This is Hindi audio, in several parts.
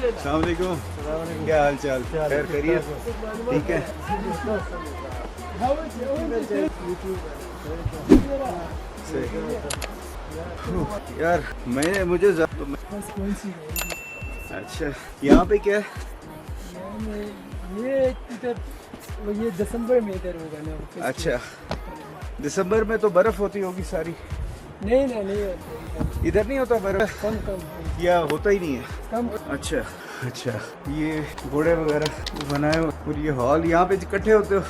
अस्सलाम वालेकुम, क्या हाल चाल? खैर खैरियत? ठीक है। यार मुझे अच्छा, यहाँ पे क्या है? ये इधर ये दिसंबर में इधर होगा ना। अच्छा, दिसंबर में तो बर्फ होती होगी सारी। नहीं होता इधर नहीं होता बर्फ? कम या होता ही नहीं है? कम। अच्छा अच्छा, ये घोड़े वगैरह बनाए हो और ये हॉल यहाँ पे इकट्ठे होते हो?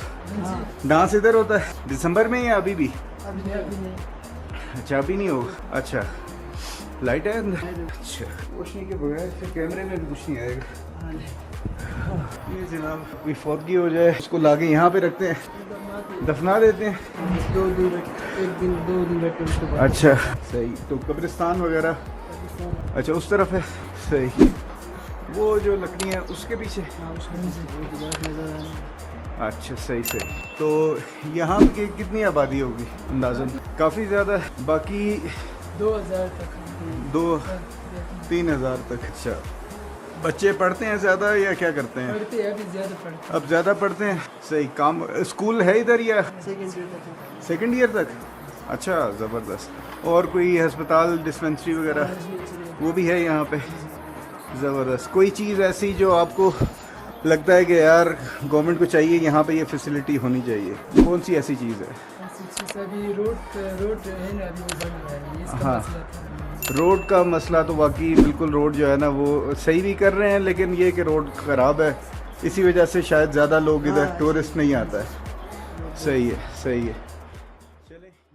डांस इधर होता है दिसंबर में या अभी भी? अभी नहीं। अच्छा, अभी नहीं होगा। अच्छा, लाइट है अंदर? अच्छा, रोशनी के बगैर से कैमरे में भी कुछ नहीं आएगा। ये जनाब कोई फौतगी हो जाए उसको लाके यहाँ पे रखते हैं, दफना देते हैं। 2 दिन बैठे उसके बाद। अच्छा सही, तो कब्रिस्तान वगैरह अच्छा उस तरफ है। सही, वो जो लकड़ी है उसके पीछे। अच्छा सही सही। तो यहाँ की कितनी आबादी होगी अंदाज़न? काफ़ी ज़्यादा, बाकी 2000 तक। 2-3 हज़ार तक। अच्छा, बच्चे पढ़ते हैं ज़्यादा या क्या करते हैं? पढ़ते हैं, अभी ज़्यादा पढ़ते अब ज़्यादा पढ़ते हैं। सही। काम स्कूल है इधर या हैं। सेकेंड ईयर तक? अच्छा ज़बरदस्त। और कोई अस्पताल डिस्पेंसरी वगैरह वो भी है यहाँ पे? ज़बरदस्त। कोई चीज़ ऐसी जो आपको लगता है कि यार गवर्नमेंट को चाहिए यहाँ पे ये फैसिलिटी होनी चाहिए, कौन सी ऐसी चीज़ है? अभी रोड है ना, अभी वो बन रहा है, इसका हाँ, मसला था। रोड का मसला तो वाकई बिल्कुल, रोड जो है ना वो सही भी कर रहे हैं, लेकिन ये कि रोड ख़राब है, इसी वजह से शायद ज़्यादा लोग इधर टूरिस्ट नहीं आता है। सही है सही है।